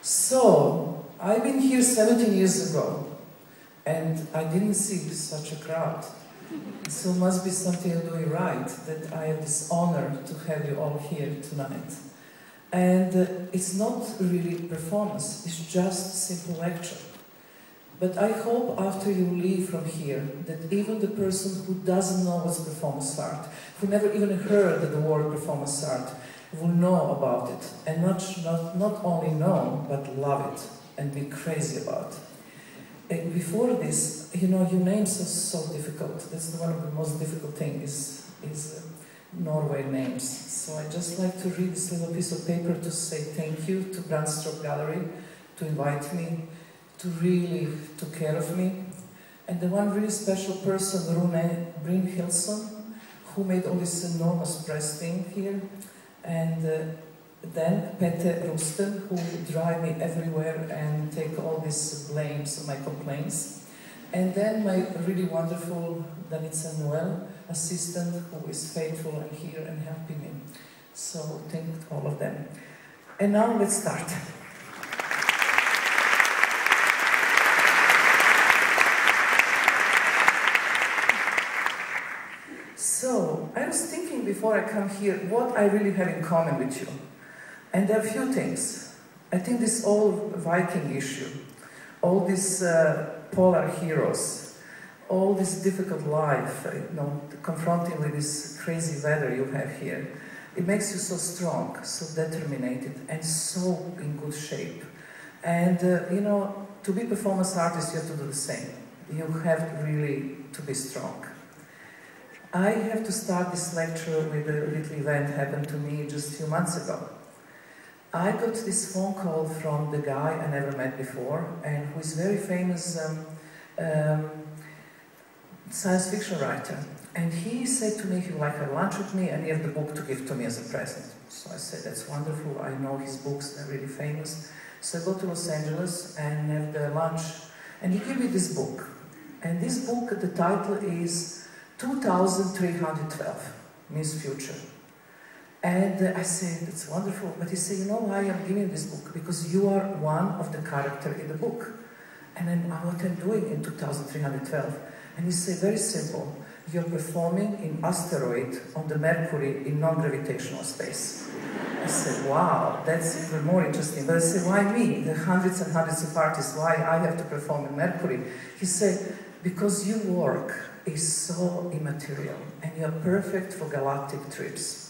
So, I've been here 17 years ago, and I didn't see such a crowd. So it must be something I'm doing right, that I have this honor to have you all here tonight. And it's not really performance, it's just simple lecture. But I hope after you leave from here, that even the person who doesn't know what's performance art, who never even heard the word performance art, will know about it. And not only know, but love it, and be crazy about it. Before this, you know, your names are so difficult. That's one of the most difficult things is Norway names. So I just like to read this little piece of paper to say thank you to Brandstrup Gallery to invite me, to really took care of me. And the one really special person, Rune Brynhildsson, who made all this enormous press thing here. And then Peter Rusten, who drive me everywhere and take all these blames on my complaints. And then my really wonderful Danica Noel assistant, who is faithful and here and helping me. So thank all of them. And now let's start. So I was thinking before I come here what I really have in common with you. And there are a few things. I think this old Viking issue, all these polar heroes, all this difficult life, you know, confronting with this crazy weather you have here, it makes you so strong, so determined, and so in good shape. And, you know, to be performance artist, you have to do the same. You have really to be strong. I have to start this lecture with a little event that happened to me just a few months ago. I got this phone call from the guy I never met before, and who is a very famous science fiction writer. And he said to me he would like to have lunch with me and he had the book to give to me as a present. So I said, that's wonderful, I know his books, they're really famous. So I go to Los Angeles and have the lunch, and he gave me this book. And this book, the title is 2312, means future. And I said, that's wonderful. But he said, you know why I'm giving you this book? Because you are one of the characters in the book. And then what I'm doing in 2312. And he said, very simple. You're performing in asteroid on the Mercury in non-gravitational space. I said, wow, that's even more interesting. But I said, why me? The hundreds and hundreds of artists, why I have to perform in Mercury? He said, because your work is so immaterial and you're perfect for galactic trips.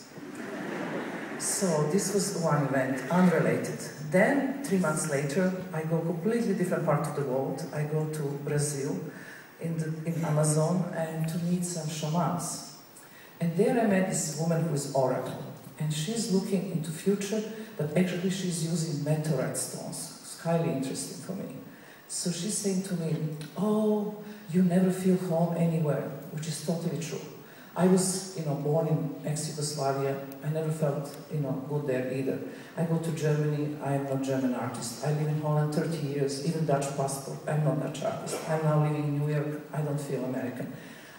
So this was one event, unrelated. Then, 3 months later, I go completely different part of the world. I go to Brazil, in Amazon, and to meet some shamans. And there I met this woman who is oracle. And she's looking into future, but actually she's using meteorite stones. It's highly interesting for me. So she's saying to me, oh, you never feel home anywhere, which is totally true. I was, you know, born in ex-Yugoslavia. I never felt, you know, good there either. I go to Germany. I am not German artist. I live in Holland 30 years, even Dutch passport. I'm not Dutch artist. I'm now living in New York. I don't feel American.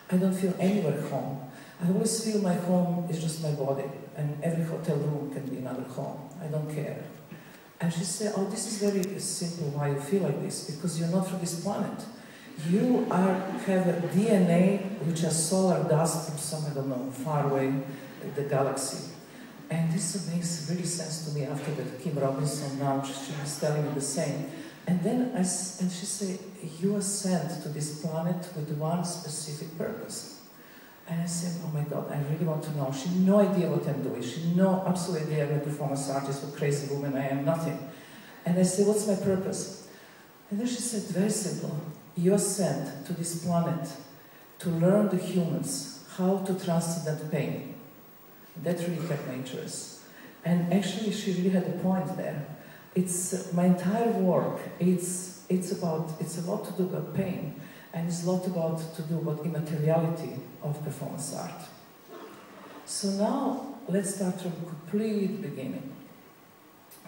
I don't feel anywhere home. I always feel my home is just my body, and every hotel room can be another home. I don't care. And she said, oh, this is very simple why you feel like this, because you're not from this planet. You have a DNA which is solar dust from some, I don't know, far away, the galaxy. And this makes really sense to me after that. Kim Robinson now, she was telling me the same. And then she said, you are sent to this planet with one specific purpose. And I said, oh my God, I really want to know. She had no idea what I'm doing. She had no absolute idea I'm a performance artist or crazy woman. I am nothing. And I said, what's my purpose? And then she said, very simple. You're sent to this planet to learn the humans how to transcend that pain. That really kept my interest. And actually, she really had a point there. It's my entire work. It's a lot to do about pain, and it's a lot to do about immateriality of performance art. So now let's start from the complete beginning.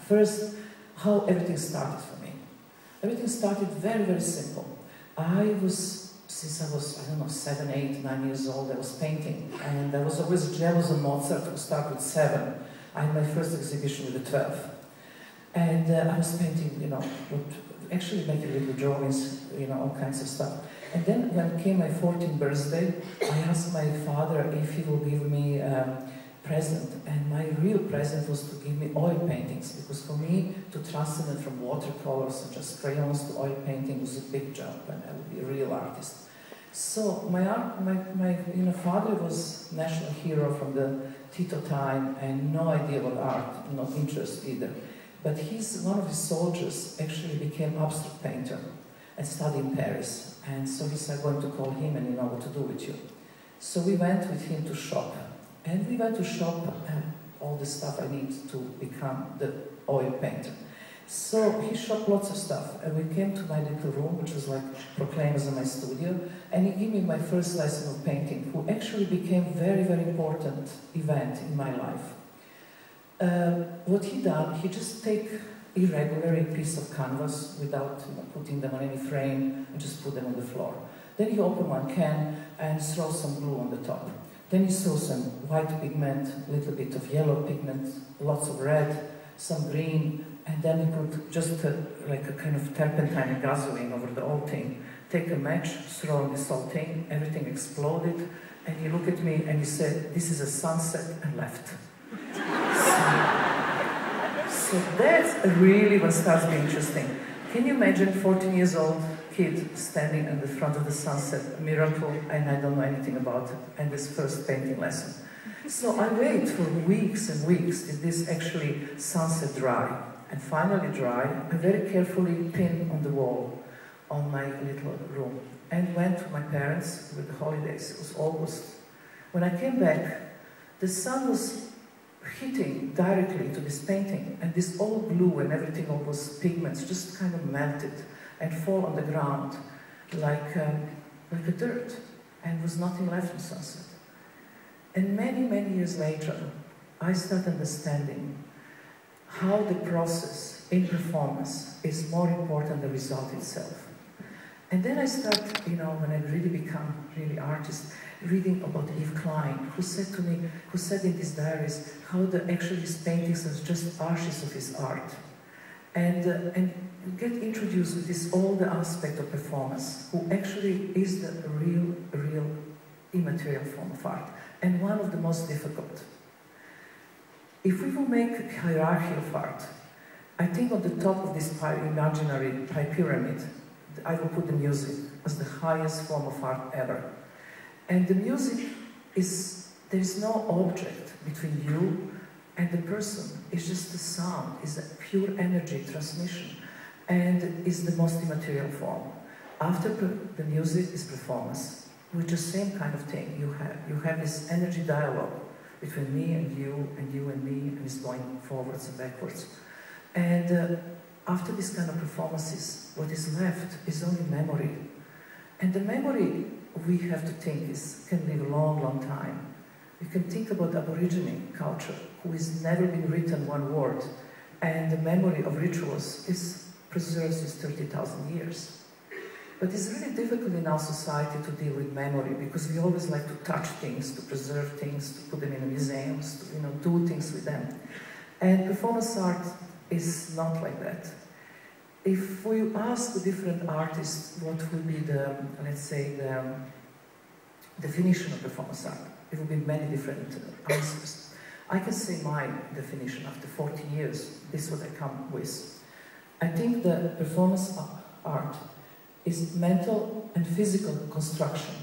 First, how everything started for me. Everything started very, very simple. Since I was, I don't know, 7, 8, 9 years old, I was painting. And I was always jealous of Mozart, who started with 7. I had my first exhibition with 12. And I was painting, you know, actually making little drawings, you know, all kinds of stuff. And then when came my 14th birthday, I asked my father if he will give me a present. And my real present was to give me oil paintings, because for me, to transcend it from watercolors and just crayons to oil painting was a big jump, and I would be a real artist. So my father was national hero from the Tito time, and no idea about art, no interest either. But one of his soldiers actually became abstract painter and studied in Paris. And so he said, I'm going to call him and you know what to do with you. So we went with him to shop. And we went to shop all the stuff I need to become the oil painter. So he shopped lots of stuff, and we came to my little room, which was like proclaimed as my studio, and he gave me my first lesson of painting, who actually became a very, very important event in my life. What he done, he just take irregular piece of canvas without putting them on any frame, and just put them on the floor. Then he opened one can and throw some glue on the top. Then he saw some white pigment, a little bit of yellow pigment, lots of red, some green, and then he put just like a kind of turpentine and gasoline over the whole thing. Take a match, throw on this whole thing, everything exploded, and he looked at me and he said, "This is a sunset," and left. So that's really what starts being interesting. Can you imagine 14 years old kid standing in the front of the sunset, a miracle, and I don't know anything about it, and this first painting lesson. So I wait for weeks and weeks till this actually sunset dry. And finally dry, I very carefully pinned on the wall on my little room and went to my parents with the holidays. It was August. When I came back, the sun was hitting directly to this painting, and this old glue and everything, all those pigments just kind of melted and fall on the ground like a dirt, and was nothing left from sunset. And many, many years later, I started understanding how the process in performance is more important than the result itself. And then I start, when I really become really artist, reading about Yves Klein, who said to me, who said in his diaries, how actually his paintings are just ashes of his art. And get introduced with this all the aspect of performance, who actually is the real immaterial form of art, and one of the most difficult. If we will make a hierarchy of art, I think on the top of this imaginary pyramid, I will put the music as the highest form of art ever. And the music there is no object between you and the person. It's just the sound, it's a pure energy transmission, and is the most immaterial form. After the music is performance, with the same kind of thing. You have this energy dialogue between me and you and me, and it's going forwards and backwards. And after this kind of performances, what is left is only memory. And the memory we have to think can live a long, long time. We can think about Aborigine culture, who has never been written one word, and the memory of rituals preserves this 30,000 years. But it's really difficult in our society to deal with memory, because we always like to touch things, to preserve things, to put them in museums, to do things with them. And performance art is not like that. If we ask the different artists what would be let's say, the definition of performance art, it will be many different answers. I can say my definition after 40 years. This is what I come with. I think that performance art is mental and physical construction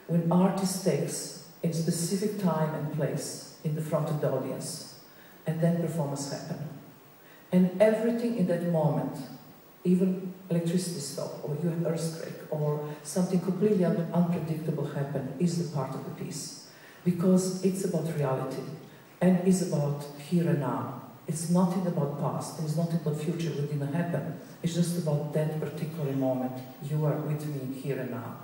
when artist takes in specific time and place in the front of the audience, and then performance happens. And everything in that moment, even electricity stop, or you have earthquake, or something completely unpredictable happen, is the part of the piece. Because it's about reality, and it's about here and now. It's nothing about past, and it's nothing about future that didn't happen. It's just about that particular moment. You are with me here and now.